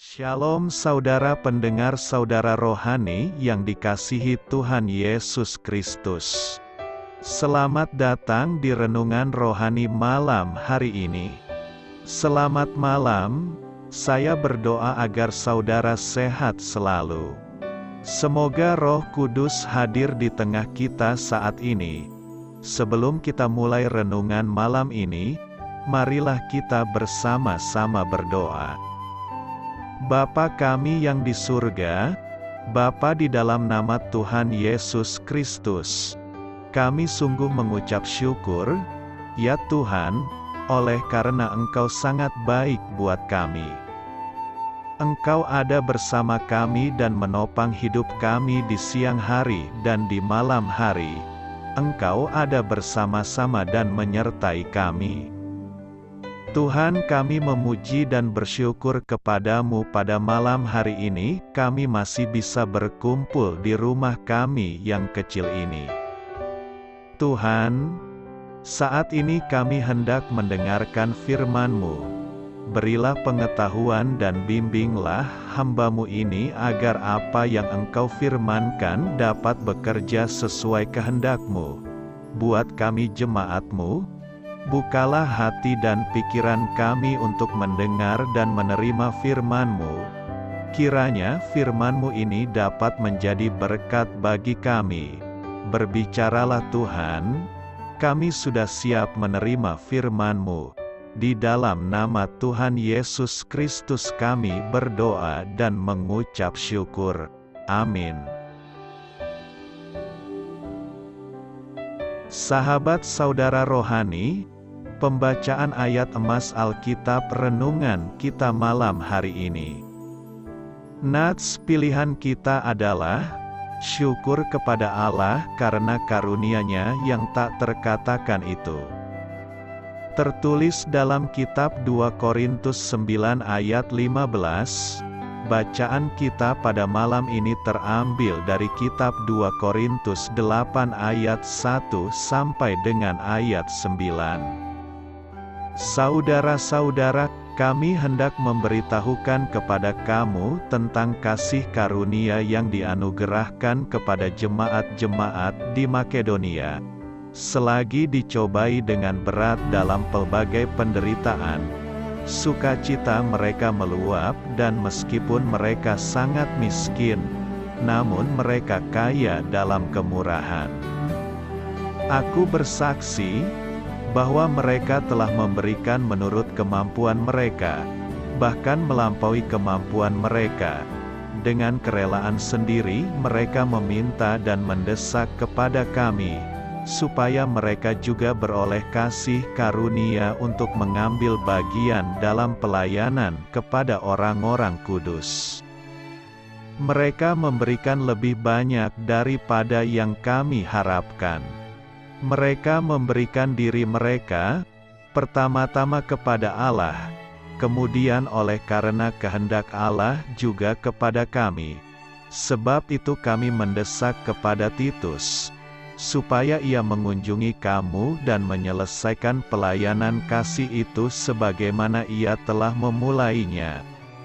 Shalom saudara pendengar saudara rohani yang dikasihi Tuhan Yesus Kristus. Selamat datang di renungan rohani malam hari ini. Selamat malam, saya berdoa agar saudara sehat selalu. Semoga Roh Kudus hadir di tengah kita saat ini. Sebelum kita mulai renungan malam ini, marilah kita bersama-sama berdoa. Bapa kami yang di surga, Bapa di dalam nama Tuhan Yesus Kristus, kami sungguh mengucap syukur, ya Tuhan, oleh karena Engkau sangat baik buat kami. Engkau ada bersama kami dan menopang hidup kami di siang hari dan di malam hari. Engkau ada bersama-sama dan menyertai kami. Tuhan, kami memuji dan bersyukur kepadamu pada malam hari ini, kami masih bisa berkumpul di rumah kami yang kecil ini. Tuhan, saat ini kami hendak mendengarkan firman-Mu. Berilah pengetahuan dan bimbinglah hamba-Mu ini agar apa yang Engkau firmankan dapat bekerja sesuai kehendak-Mu. Buat kami jemaat-Mu, bukalah hati dan pikiran kami untuk mendengar dan menerima firman-Mu. Kiranya firman-Mu ini dapat menjadi berkat bagi kami. Berbicaralah Tuhan, kami sudah siap menerima firman-Mu. Di dalam nama Tuhan Yesus Kristus kami berdoa dan mengucap syukur. Amin. Sahabat saudara rohani, pembacaan ayat emas Alkitab renungan kita malam hari ini. Nats pilihan kita adalah syukur kepada Allah karena karunia-Nya yang tak terkatakan itu. Tertulis dalam kitab 2 Korintus 9 ayat 15. Bacaan kita pada malam ini terambil dari kitab 2 Korintus 8 ayat 1 sampai dengan ayat 9. Saudara-saudara, kami hendak memberitahukan kepada kamu tentang kasih karunia yang dianugerahkan kepada jemaat-jemaat di Makedonia. Selagi dicobai dengan berat dalam pelbagai penderitaan, sukacita mereka meluap dan meskipun mereka sangat miskin, namun mereka kaya dalam kemurahan. Aku bersaksi bahwa mereka telah memberikan menurut kemampuan mereka, bahkan melampaui kemampuan mereka. Dengan kerelaan sendiri mereka meminta dan mendesak kepada kami, supaya mereka juga beroleh kasih karunia untuk mengambil bagian dalam pelayanan kepada orang-orang kudus. Mereka memberikan lebih banyak daripada yang kami harapkan. Mereka memberikan diri mereka, pertama-tama kepada Allah, kemudian oleh karena kehendak Allah juga kepada kami. Sebab itu kami mendesak kepada Titus, supaya ia mengunjungi kamu dan menyelesaikan pelayanan kasih itu sebagaimana ia telah memulainya.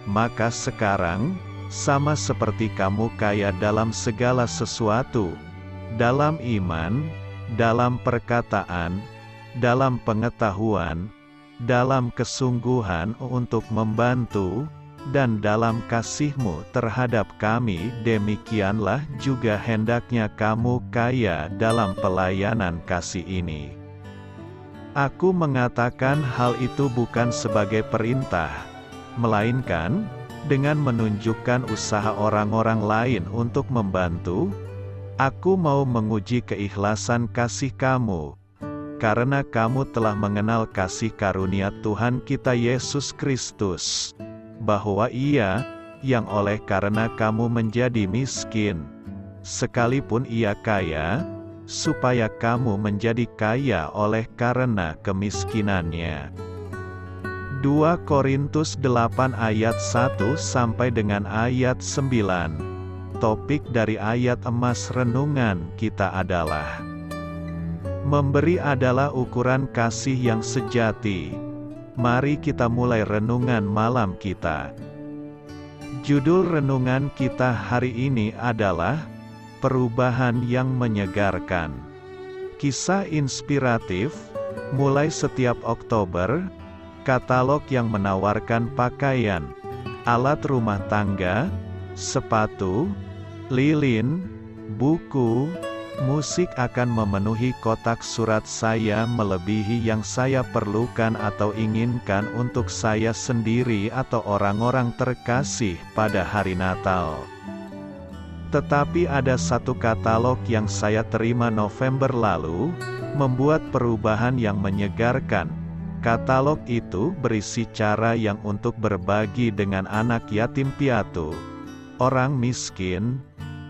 Maka sekarang, sama seperti kamu kaya dalam segala sesuatu, dalam iman, dalam perkataan, dalam pengetahuan, dalam kesungguhan untuk membantu, dan dalam kasih-Mu terhadap kami, demikianlah juga hendaknya kamu kaya dalam pelayanan kasih ini. Aku mengatakan hal itu bukan sebagai perintah, melainkan dengan menunjukkan usaha orang-orang lain untuk membantu. Aku mau menguji keikhlasan kasih kamu, karena kamu telah mengenal kasih karunia Tuhan kita Yesus Kristus, bahwa Ia, yang oleh karena kamu menjadi miskin, sekalipun Ia kaya, supaya kamu menjadi kaya oleh karena kemiskinannya. 2 Korintus 8 ayat 1 sampai dengan ayat 9. Topik dari ayat emas renungan kita adalah memberi adalah ukuran kasih yang sejati. Mari kita mulai renungan malam kita. Judul renungan kita hari ini adalah Perubahan yang Menyegarkan. Kisah inspiratif, mulai setiap Oktober, katalog yang menawarkan pakaian, alat rumah tangga, sepatu, lilin, buku, musik akan memenuhi kotak surat saya melebihi yang saya perlukan atau inginkan untuk saya sendiri atau orang-orang terkasih pada hari Natal. Tetapi ada satu katalog yang saya terima November lalu, membuat perubahan yang menyegarkan. Katalog itu berisi cara yang untuk berbagi dengan anak yatim piatu, orang miskin,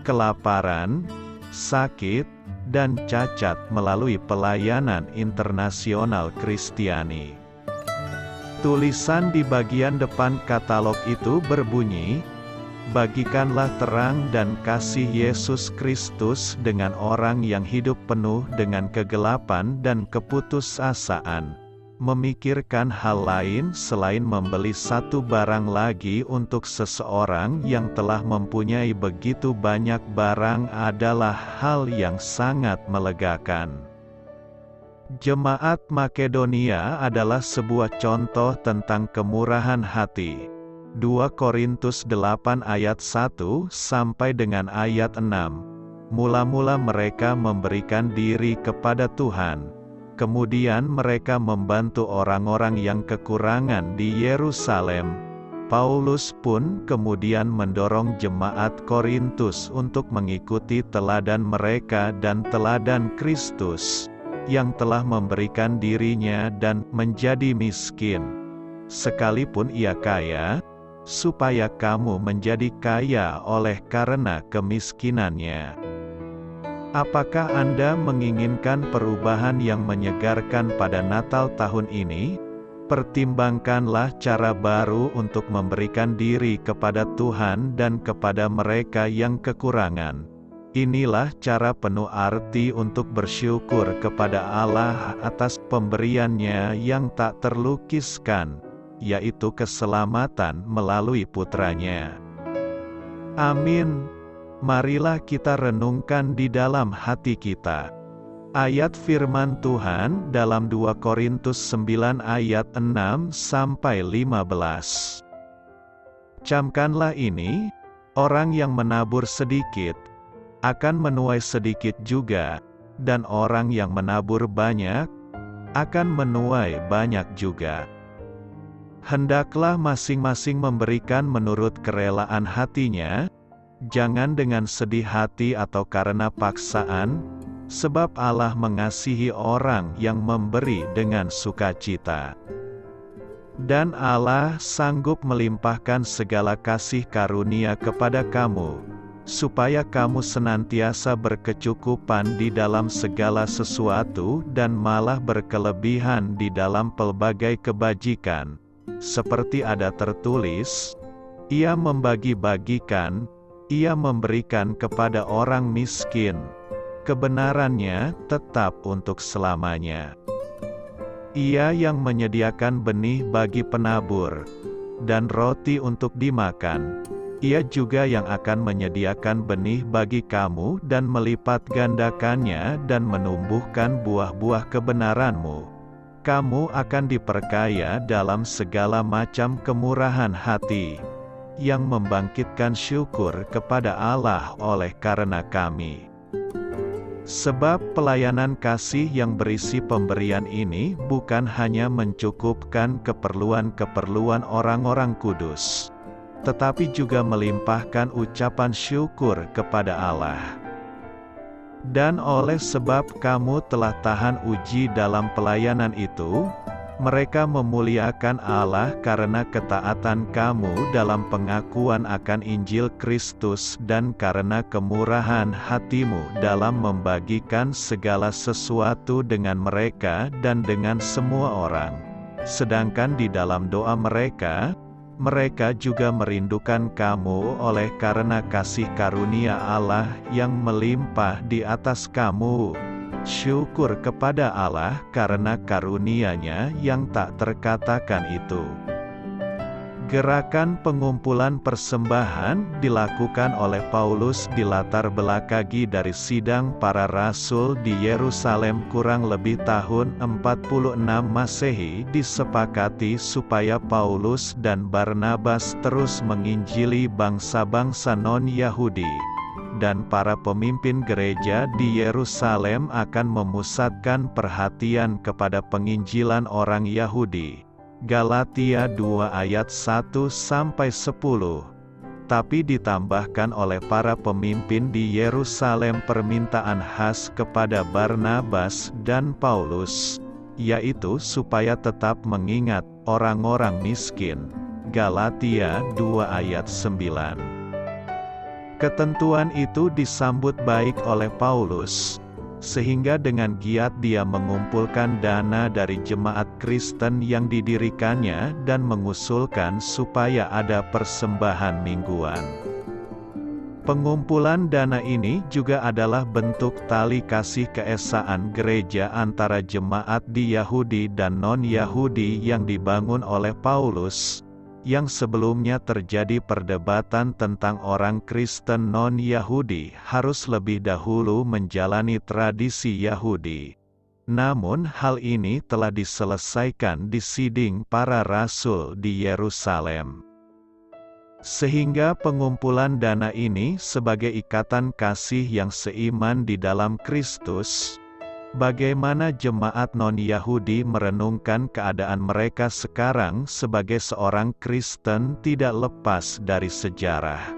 kelaparan, sakit, dan cacat melalui pelayanan internasional Kristiani. Tulisan di bagian depan katalog itu berbunyi, "Bagikanlah terang dan kasih Yesus Kristus dengan orang yang hidup penuh dengan kegelapan dan keputusasaan, memikirkan hal lain selain membeli satu barang lagi untuk seseorang yang telah mempunyai begitu banyak barang adalah hal yang sangat melegakan." Jemaat Makedonia adalah sebuah contoh tentang kemurahan hati. 2 Korintus 8 ayat 1 sampai dengan ayat 6. Mula-mula mereka memberikan diri kepada Tuhan. Kemudian mereka membantu orang-orang yang kekurangan di Yerusalem. Paulus pun kemudian mendorong jemaat Korintus untuk mengikuti teladan mereka dan teladan Kristus, yang telah memberikan dirinya dan menjadi miskin, sekalipun ia kaya, supaya kamu menjadi kaya oleh karena kemiskinannya. Apakah Anda menginginkan perubahan yang menyegarkan pada Natal tahun ini? Pertimbangkanlah cara baru untuk memberikan diri kepada Tuhan dan kepada mereka yang kekurangan. Inilah cara penuh arti untuk bersyukur kepada Allah atas pemberiannya yang tak terlukiskan, yaitu keselamatan melalui Putranya. Amin. Marilah kita renungkan di dalam hati kita. Ayat firman Tuhan dalam 2 Korintus 9 ayat 6 sampai 15. Camkanlah ini, orang yang menabur sedikit akan menuai sedikit juga, dan orang yang menabur banyak akan menuai banyak juga. Hendaklah masing-masing memberikan menurut kerelaan hatinya, jangan dengan sedih hati atau karena paksaan, sebab Allah mengasihi orang yang memberi dengan sukacita. Dan Allah sanggup melimpahkan segala kasih karunia kepada kamu, supaya kamu senantiasa berkecukupan di dalam segala sesuatu dan malah berkelebihan di dalam pelbagai kebajikan. Seperti ada tertulis, Ia membagi-bagikan, Ia memberikan kepada orang miskin, kebenarannya tetap untuk selamanya. Ia yang menyediakan benih bagi penabur, dan roti untuk dimakan. Ia juga yang akan menyediakan benih bagi kamu dan melipat gandakannya dan menumbuhkan buah-buah kebenaranmu. Kamu akan diperkaya dalam segala macam kemurahan hati, yang membangkitkan syukur kepada Allah oleh karena kami. Sebab pelayanan kasih yang berisi pemberian ini bukan hanya mencukupkan keperluan-keperluan orang-orang kudus, tetapi juga melimpahkan ucapan syukur kepada Allah. Dan oleh sebab kamu telah tahan uji dalam pelayanan itu, mereka memuliakan Allah karena ketaatan kamu dalam pengakuan akan Injil Kristus dan karena kemurahan hatimu dalam membagikan segala sesuatu dengan mereka dan dengan semua orang. Sedangkan di dalam doa mereka juga merindukan kamu oleh karena kasih karunia Allah yang melimpah di atas kamu. Syukur kepada Allah karena karunia-Nya yang tak terkatakan itu. Gerakan pengumpulan persembahan dilakukan oleh Paulus di latar belakangi dari sidang para rasul di Yerusalem kurang lebih tahun 46 Masehi. Disepakati supaya Paulus dan Barnabas terus menginjili bangsa-bangsa non-Yahudi, dan para pemimpin gereja di Yerusalem akan memusatkan perhatian kepada penginjilan orang Yahudi. Galatia 2 ayat 1-10. Tapi ditambahkan oleh para pemimpin di Yerusalem permintaan khas kepada Barnabas dan Paulus, yaitu supaya tetap mengingat orang-orang miskin. Galatia 2 ayat 9. Ketentuan itu disambut baik oleh Paulus, sehingga dengan giat dia mengumpulkan dana dari jemaat Kristen yang didirikannya dan mengusulkan supaya ada persembahan mingguan. Pengumpulan dana ini juga adalah bentuk tali kasih keesaan gereja antara jemaat di Yahudi dan non-Yahudi yang dibangun oleh Paulus, yang sebelumnya terjadi perdebatan tentang orang Kristen non-Yahudi harus lebih dahulu menjalani tradisi Yahudi. Namun hal ini telah diselesaikan di sidang para rasul di Yerusalem. Sehingga pengumpulan dana ini sebagai ikatan kasih yang seiman di dalam Kristus. Bagaimana jemaat non-Yahudi merenungkan keadaan mereka sekarang sebagai seorang Kristen tidak lepas dari sejarah.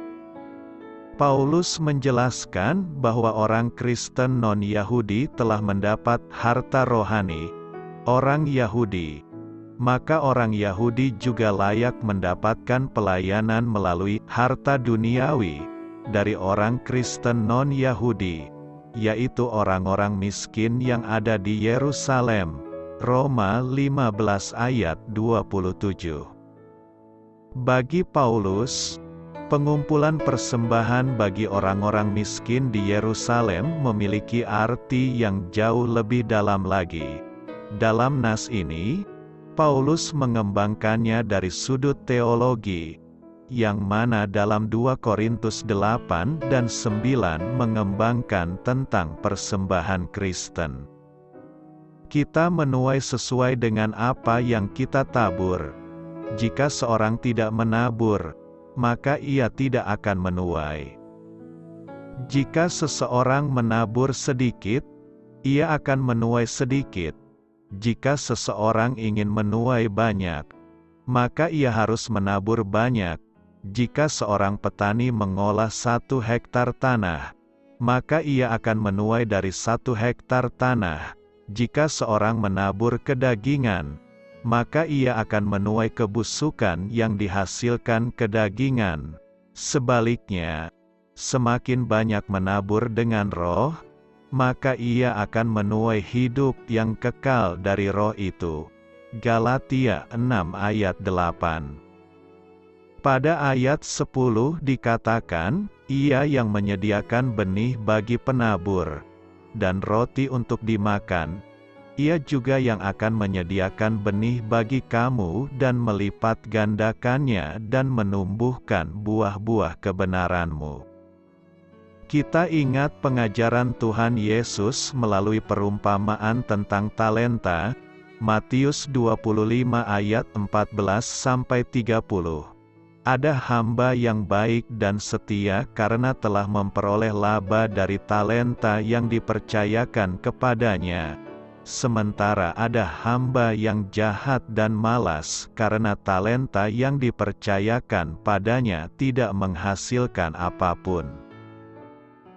Paulus menjelaskan bahwa orang Kristen non-Yahudi telah mendapat harta rohani orang Yahudi, maka orang Yahudi juga layak mendapatkan pelayanan melalui harta duniawi dari orang Kristen non-Yahudi, yaitu orang-orang miskin yang ada di Yerusalem. Roma 15 ayat 27. Bagi Paulus, pengumpulan persembahan bagi orang-orang miskin di Yerusalem memiliki arti yang jauh lebih dalam lagi. Dalam nas ini, Paulus mengembangkannya dari sudut teologi, yang mana dalam 2 Korintus 8 dan 9 mengembangkan tentang persembahan Kristen. Kita menuai sesuai dengan apa yang kita tabur. Jika seorang tidak menabur, maka ia tidak akan menuai. Jika seseorang menabur sedikit, ia akan menuai sedikit. Jika seseorang ingin menuai banyak, maka ia harus menabur banyak. Jika seorang petani mengolah 1 hektar tanah, maka ia akan menuai dari 1 hektar tanah. Jika seorang menabur kedagingan, maka ia akan menuai kebusukan yang dihasilkan kedagingan. Sebaliknya, semakin banyak menabur dengan roh, maka ia akan menuai hidup yang kekal dari roh itu. Galatia 6 ayat 8. Pada ayat 10 dikatakan, ia yang menyediakan benih bagi penabur, dan roti untuk dimakan. Ia juga yang akan menyediakan benih bagi kamu dan melipat gandakannya dan menumbuhkan buah-buah kebenaranmu. Kita ingat pengajaran Tuhan Yesus melalui perumpamaan tentang talenta, Matius 25 ayat 14-30. Ada hamba yang baik dan setia karena telah memperoleh laba dari talenta yang dipercayakan kepadanya. Sementara ada hamba yang jahat dan malas karena talenta yang dipercayakan padanya tidak menghasilkan apapun.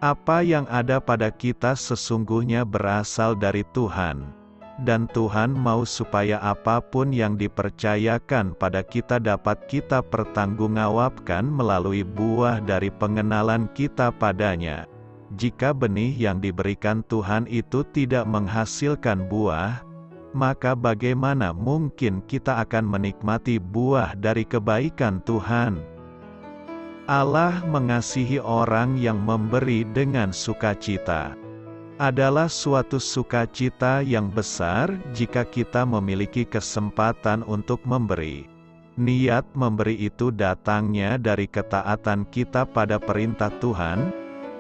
Apa yang ada pada kita sesungguhnya berasal dari Tuhan. Dan Tuhan mau supaya apapun yang dipercayakan pada kita dapat kita pertanggungjawabkan melalui buah dari pengenalan kita padanya. Jika benih yang diberikan Tuhan itu tidak menghasilkan buah, maka bagaimana mungkin kita akan menikmati buah dari kebaikan Tuhan? Allah mengasihi orang yang memberi dengan sukacita. Adalah suatu sukacita yang besar jika kita memiliki kesempatan untuk memberi. Niat memberi itu datangnya dari ketaatan kita pada perintah Tuhan,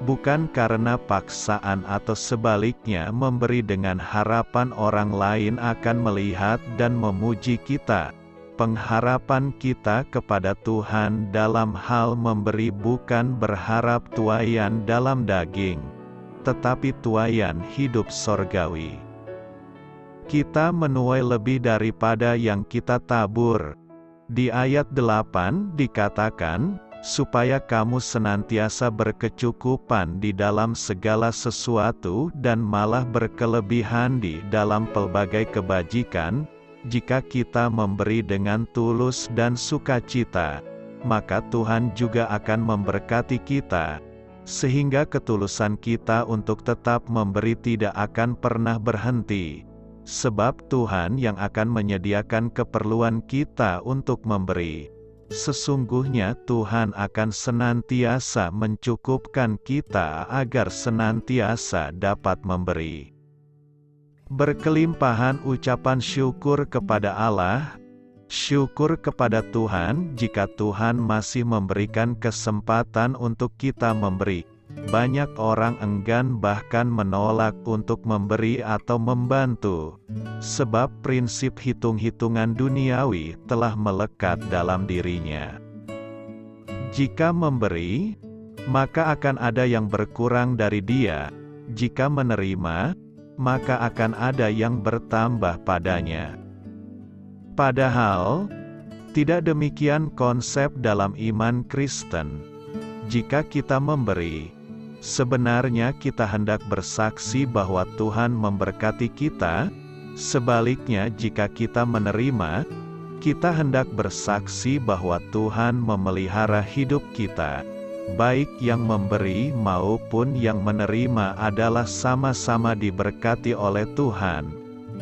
bukan karena paksaan atau sebaliknya memberi dengan harapan orang lain akan melihat dan memuji kita. Pengharapan kita kepada Tuhan dalam hal memberi bukan berharap tuaian dalam daging, tetapi tuaian hidup sorgawi. Kita menuai lebih daripada yang kita tabur. Di ayat 8 dikatakan, supaya kamu senantiasa berkecukupan di dalam segala sesuatu dan malah berkelebihan di dalam pelbagai kebajikan. Jika kita memberi dengan tulus dan sukacita, maka Tuhan juga akan memberkati kita, sehingga ketulusan kita untuk tetap memberi tidak akan pernah berhenti. Sebab Tuhan yang akan menyediakan keperluan kita untuk memberi. Sesungguhnya Tuhan akan senantiasa mencukupkan kita agar senantiasa dapat memberi. Berkelimpahan ucapan syukur kepada Allah. Syukur kepada Tuhan jika Tuhan masih memberikan kesempatan untuk kita memberi. Banyak orang enggan bahkan menolak untuk memberi atau membantu, sebab prinsip hitung-hitungan duniawi telah melekat dalam dirinya. Jika memberi, maka akan ada yang berkurang dari dia. Jika menerima, maka akan ada yang bertambah padanya. Padahal, tidak demikian konsep dalam iman Kristen. Jika kita memberi, sebenarnya kita hendak bersaksi bahwa Tuhan memberkati kita. Sebaliknya, jika kita menerima, kita hendak bersaksi bahwa Tuhan memelihara hidup kita. Baik yang memberi maupun yang menerima adalah sama-sama diberkati oleh Tuhan.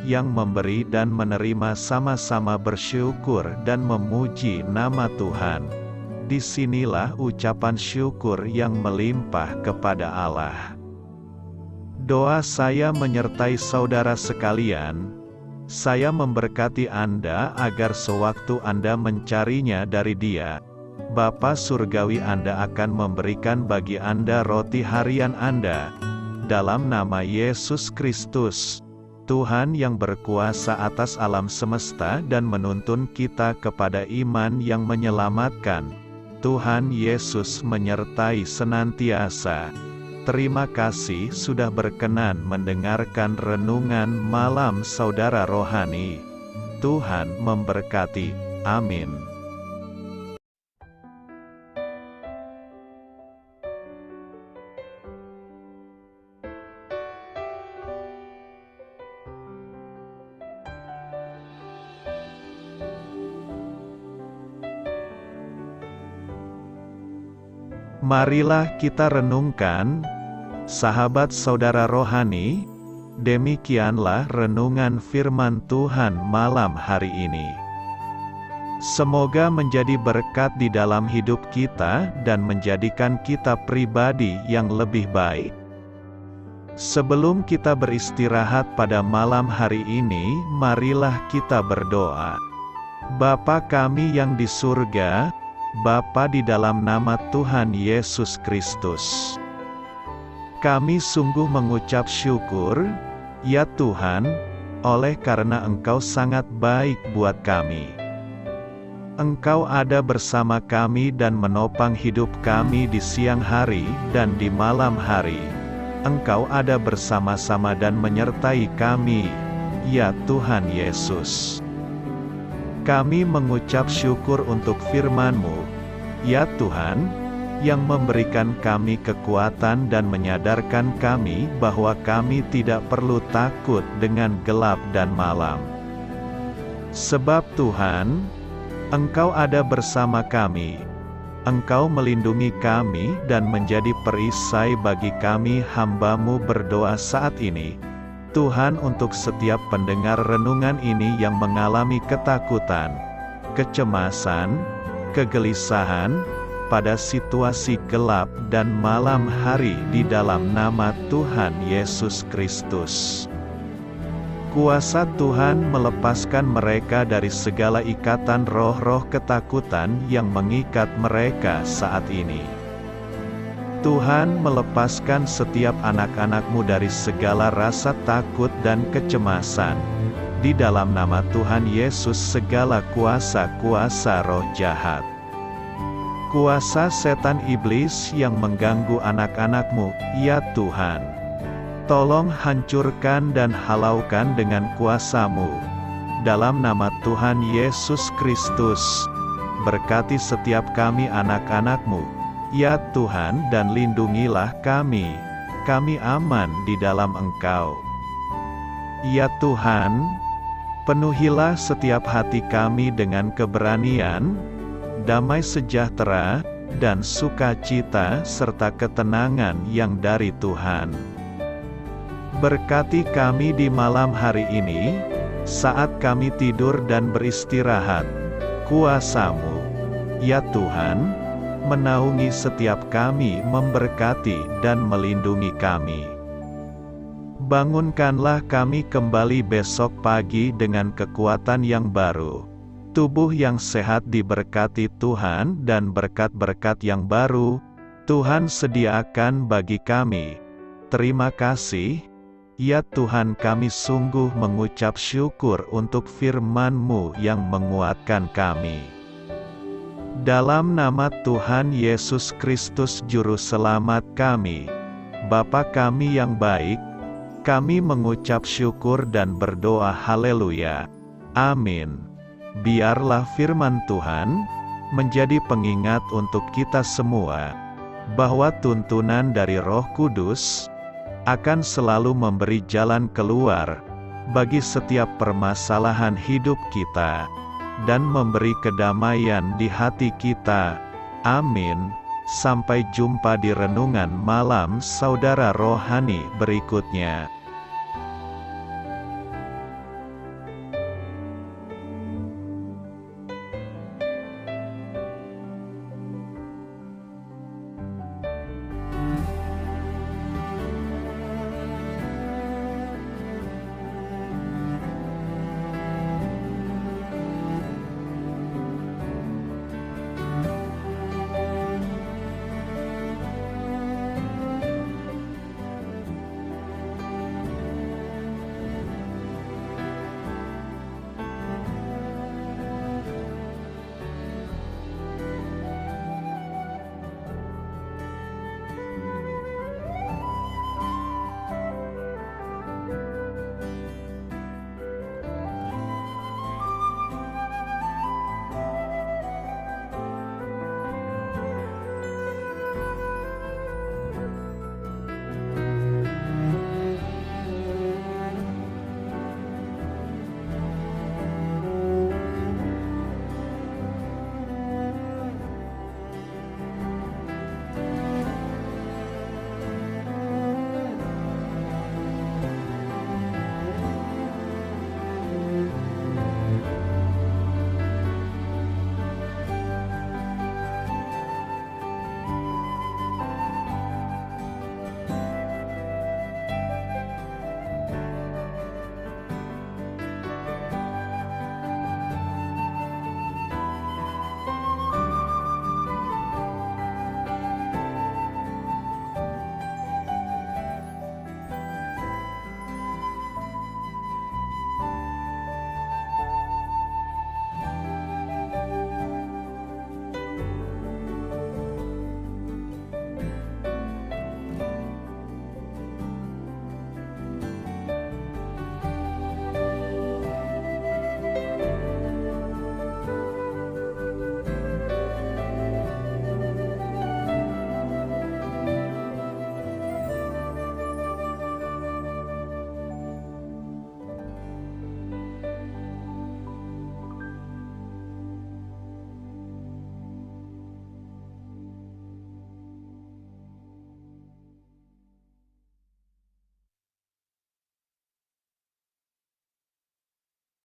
Yang memberi dan menerima sama-sama bersyukur dan memuji nama Tuhan. Disinilah ucapan syukur yang melimpah kepada Allah. Doa saya menyertai saudara sekalian. Saya memberkati Anda agar sewaktu Anda mencarinya dari Dia, Bapa Surgawi Anda akan memberikan bagi Anda roti harian Anda. Dalam nama Yesus Kristus, Tuhan yang berkuasa atas alam semesta dan menuntun kita kepada iman yang menyelamatkan, Tuhan Yesus menyertai senantiasa. Terima kasih sudah berkenan mendengarkan renungan malam saudara rohani. Tuhan memberkati. Amin. Marilah kita renungkan, sahabat saudara rohani, demikianlah renungan firman Tuhan malam hari ini. Semoga menjadi berkat di dalam hidup kita dan menjadikan kita pribadi yang lebih baik. Sebelum kita beristirahat pada malam hari ini, marilah kita berdoa. Bapa kami yang di surga, Bapa di dalam nama Tuhan Yesus Kristus, kami sungguh mengucap syukur, ya Tuhan, oleh karena Engkau sangat baik buat kami. Engkau ada bersama kami dan menopang hidup kami di siang hari dan di malam hari. Engkau ada bersama-sama dan menyertai kami, ya Tuhan Yesus. Kami mengucap syukur untuk firman-Mu, ya Tuhan, yang memberikan kami kekuatan dan menyadarkan kami bahwa kami tidak perlu takut dengan gelap dan malam. Sebab Tuhan, Engkau ada bersama kami. Engkau melindungi kami dan menjadi perisai bagi kami hamba-Mu berdoa saat ini. Tuhan, untuk setiap pendengar renungan ini yang mengalami ketakutan, kecemasan, kegelisahan, pada situasi gelap dan malam hari di dalam nama Tuhan Yesus Kristus. Kuasa Tuhan melepaskan mereka dari segala ikatan roh-roh ketakutan yang mengikat mereka saat ini. Tuhan melepaskan setiap anak-anak-Mu dari segala rasa takut dan kecemasan. Di dalam nama Tuhan Yesus segala kuasa-kuasa roh jahat, kuasa setan iblis yang mengganggu anak-anak-Mu, ya Tuhan, tolong hancurkan dan halaukan dengan kuasa-Mu. Dalam nama Tuhan Yesus Kristus, berkati setiap kami anak-anak-Mu, ya Tuhan, dan lindungilah kami. Kami aman di dalam Engkau. Ya Tuhan, penuhilah setiap hati kami dengan keberanian, damai sejahtera, dan sukacita serta ketenangan yang dari Tuhan. Berkati kami di malam hari ini, saat kami tidur dan beristirahat. Kuasa-Mu, ya Tuhan, menaungi setiap kami, memberkati dan melindungi kami. Bangunkanlah kami kembali besok pagi dengan kekuatan yang baru, tubuh yang sehat diberkati Tuhan, dan berkat-berkat yang baru Tuhan sediakan bagi kami. Terima kasih, ya Tuhan, kami sungguh mengucap syukur untuk firman-Mu yang menguatkan kami. Dalam nama Tuhan Yesus Kristus Juru Selamat kami, Bapa kami yang baik, kami mengucap syukur dan berdoa haleluya. Amin. Biarlah firman Tuhan menjadi pengingat untuk kita semua, bahwa tuntunan dari Roh Kudus akan selalu memberi jalan keluar bagi setiap permasalahan hidup kita, dan memberi kedamaian di hati kita. Amin. Sampai jumpa di renungan malam saudara rohani berikutnya.